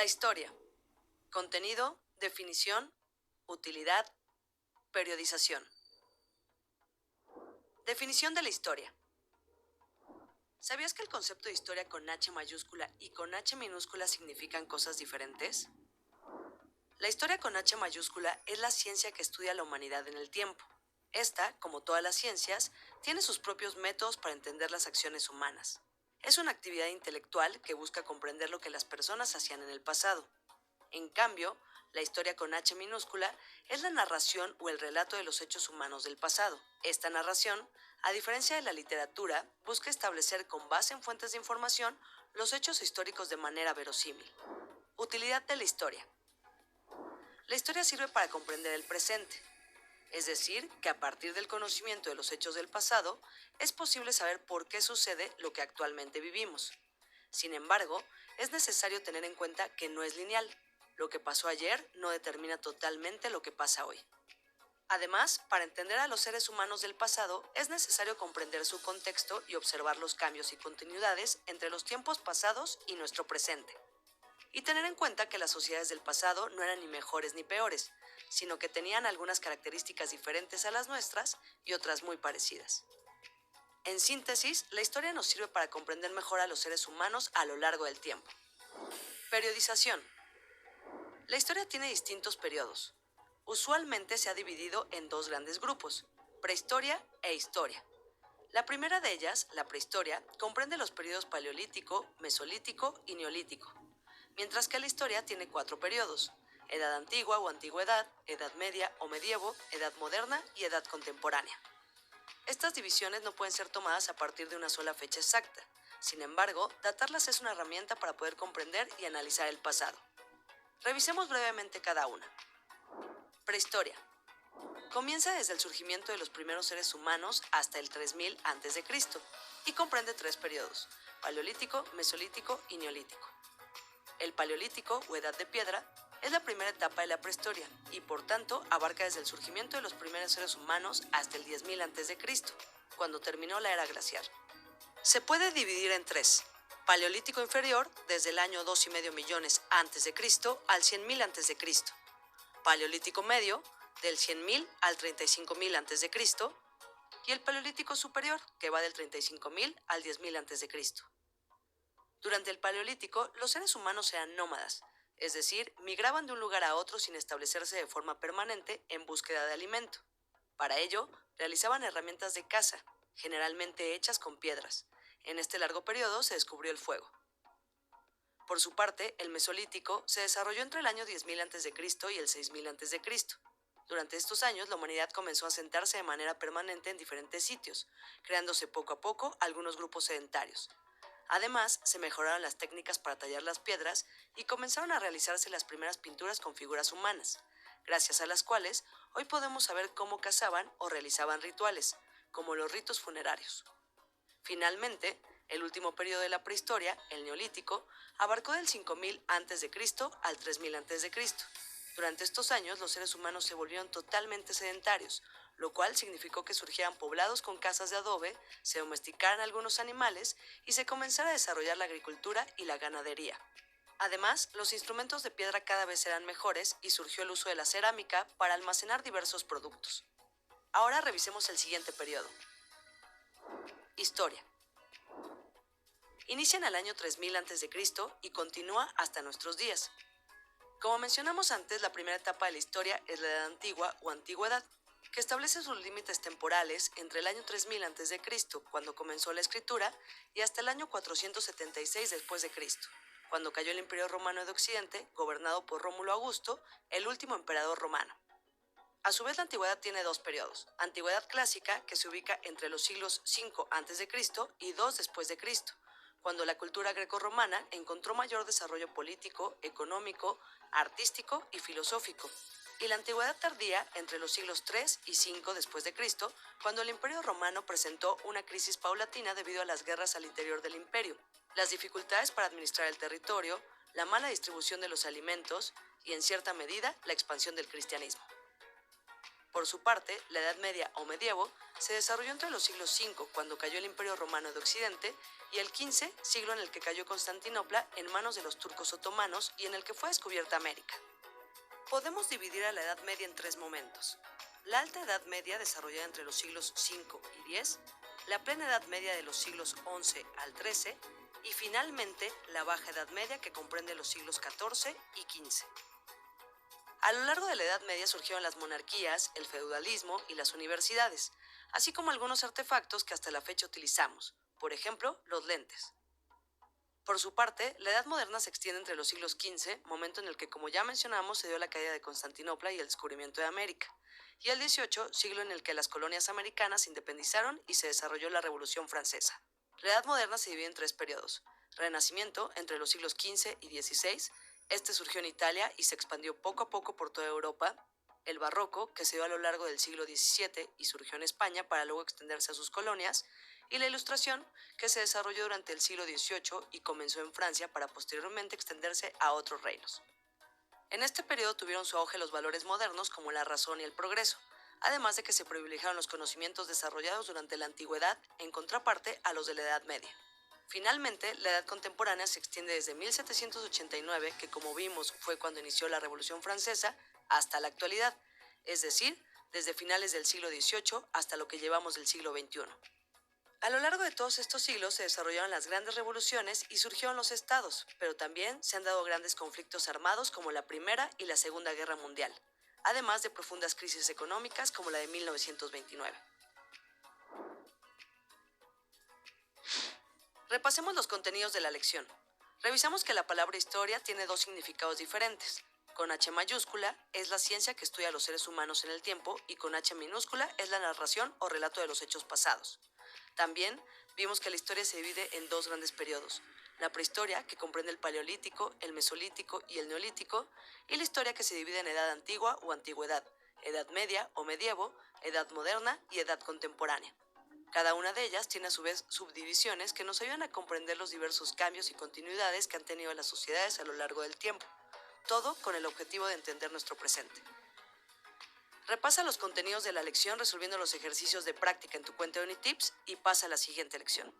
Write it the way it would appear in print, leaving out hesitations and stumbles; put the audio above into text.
La historia. Contenido, definición, utilidad, periodización. Definición de la historia. ¿Sabías que el concepto de historia con H mayúscula y con H minúscula significan cosas diferentes? La historia con H mayúscula es la ciencia que estudia la humanidad en el tiempo. Esta, como todas las ciencias, tiene sus propios métodos para entender las acciones humanas. Es una actividad intelectual que busca comprender lo que las personas hacían en el pasado. En cambio, la historia con H minúscula es la narración o el relato de los hechos humanos del pasado. Esta narración, a diferencia de la literatura, busca establecer con base en fuentes de información los hechos históricos de manera verosímil. Utilidad de la historia. La historia sirve para comprender el presente, es decir, que a partir del conocimiento de los hechos del pasado, es posible saber por qué sucede lo que actualmente vivimos. Sin embargo, es necesario tener en cuenta que no es lineal. Lo que pasó ayer no determina totalmente lo que pasa hoy. Además, para entender a los seres humanos del pasado, es necesario comprender su contexto y observar los cambios y continuidades entre los tiempos pasados y nuestro presente. Y tener en cuenta que las sociedades del pasado no eran ni mejores ni peores, sino que tenían algunas características diferentes a las nuestras y otras muy parecidas. En síntesis, la historia nos sirve para comprender mejor a los seres humanos a lo largo del tiempo. Periodización. La historia tiene distintos periodos. Usualmente se ha dividido en dos grandes grupos, prehistoria e historia. La primera de ellas, la prehistoria, comprende los periodos paleolítico, mesolítico y neolítico, mientras que la historia tiene 4 periodos: edad antigua o antigüedad, edad media o medievo, edad moderna y edad contemporánea. Estas divisiones no pueden ser tomadas a partir de una sola fecha exacta. Sin embargo, datarlas es una herramienta para poder comprender y analizar el pasado. Revisemos brevemente cada una. Prehistoria. Comienza desde el surgimiento de los primeros seres humanos hasta el 3000 a.C. y comprende 3 periodos: paleolítico, mesolítico y neolítico. El paleolítico, o edad de piedra, es la primera etapa de la prehistoria y por tanto abarca desde el surgimiento de los primeros seres humanos hasta el 10.000 a.C., cuando terminó la era glaciar. Se puede dividir en 3. Paleolítico inferior, desde el año 2,5 millones a.C. al 100.000 a.C. Paleolítico medio, del 100.000 al 35.000 a.C. y el paleolítico superior, que va del 35.000 al 10.000 a.C. Durante el Paleolítico, los seres humanos eran nómadas, es decir, migraban de un lugar a otro sin establecerse de forma permanente en búsqueda de alimento. Para ello, realizaban herramientas de caza, generalmente hechas con piedras. En este largo periodo se descubrió el fuego. Por su parte, el Mesolítico se desarrolló entre el año 10.000 a.C. y el 6.000 a.C. Durante estos años, la humanidad comenzó a asentarse de manera permanente en diferentes sitios, creándose poco a poco algunos grupos sedentarios. Además, se mejoraron las técnicas para tallar las piedras y comenzaron a realizarse las primeras pinturas con figuras humanas, gracias a las cuales hoy podemos saber cómo cazaban o realizaban rituales, como los ritos funerarios. Finalmente, el último periodo de la prehistoria, el Neolítico, abarcó del 5.000 a.C. al 3.000 a.C. Durante estos años, los seres humanos se volvieron totalmente sedentarios, lo cual significó que surgieran poblados con casas de adobe, se domesticaran algunos animales y se comenzara a desarrollar la agricultura y la ganadería. Además, los instrumentos de piedra cada vez eran mejores y surgió el uso de la cerámica para almacenar diversos productos. Ahora revisemos el siguiente periodo. Historia. Inicia en el año 3000 a.C. y continúa hasta nuestros días. Como mencionamos antes, la primera etapa de la historia es la Edad Antigua o Antigüedad, que establece sus límites temporales entre el año 3000 a.C., cuando comenzó la escritura, y hasta el año 476 después de Cristo, cuando cayó el Imperio Romano de Occidente, gobernado por Rómulo Augusto, el último emperador romano. A su vez, la antigüedad tiene 2 periodos: antigüedad clásica, que se ubica entre los siglos 5 a.C. y 2 después de Cristo, cuando la cultura grecorromana encontró mayor desarrollo político, económico, artístico y filosófico; y la antigüedad tardía, entre los siglos 3 y 5 después de Cristo, cuando el Imperio Romano presentó una crisis paulatina debido a las guerras al interior del imperio, las dificultades para administrar el territorio, la mala distribución de los alimentos y, en cierta medida, la expansión del cristianismo. Por su parte, la Edad Media o medievo se desarrolló entre los siglos V, cuando cayó el Imperio Romano de Occidente, y el XV, siglo en el que cayó Constantinopla en manos de los turcos otomanos y en el que fue descubierta América. Podemos dividir a la Edad Media en tres momentos: la Alta Edad Media, desarrollada entre los siglos V y X, la Plena Edad Media de los siglos XI al XIII, y finalmente la Baja Edad Media, que comprende los siglos XIV y XV. A lo largo de la Edad Media surgieron las monarquías, el feudalismo y las universidades, así como algunos artefactos que hasta la fecha utilizamos, por ejemplo, los lentes. Por su parte, la Edad Moderna se extiende entre los siglos XV, momento en el que, como ya mencionamos, se dio la caída de Constantinopla y el descubrimiento de América, y el XVIII, siglo en el que las colonias americanas se independizaron y se desarrolló la Revolución Francesa. La Edad Moderna se divide en tres periodos: Renacimiento, entre los siglos XV y XVI, este surgió en Italia y se expandió poco a poco por toda Europa; el Barroco, que se dio a lo largo del siglo XVII y surgió en España para luego extenderse a sus colonias; y la Ilustración, que se desarrolló durante el siglo XVIII y comenzó en Francia para posteriormente extenderse a otros reinos. En este periodo tuvieron su auge los valores modernos como la razón y el progreso, además de que se privilegiaron los conocimientos desarrollados durante la antigüedad en contraparte a los de la Edad Media. Finalmente, la edad contemporánea se extiende desde 1789, que como vimos fue cuando inició la Revolución Francesa, hasta la actualidad, es decir, desde finales del siglo XVIII hasta lo que llevamos del siglo XXI. A lo largo de todos estos siglos se desarrollaron las grandes revoluciones y surgieron los estados, pero también se han dado grandes conflictos armados como la Primera y la Segunda Guerra Mundial, además de profundas crisis económicas como la de 1929. Repasemos los contenidos de la lección. Revisamos que la palabra historia tiene dos significados diferentes. Con H mayúscula es la ciencia que estudia a los seres humanos en el tiempo, y con H minúscula es la narración o relato de los hechos pasados. También vimos que la historia se divide en dos grandes periodos: la prehistoria, que comprende el paleolítico, el mesolítico y el neolítico, y la historia, que se divide en edad antigua o antigüedad, edad media o medievo, edad moderna y edad contemporánea. Cada una de ellas tiene a su vez subdivisiones que nos ayudan a comprender los diversos cambios y continuidades que han tenido las sociedades a lo largo del tiempo, todo con el objetivo de entender nuestro presente. Repasa los contenidos de la lección resolviendo los ejercicios de práctica en tu cuenta de Unitips y pasa a la siguiente lección.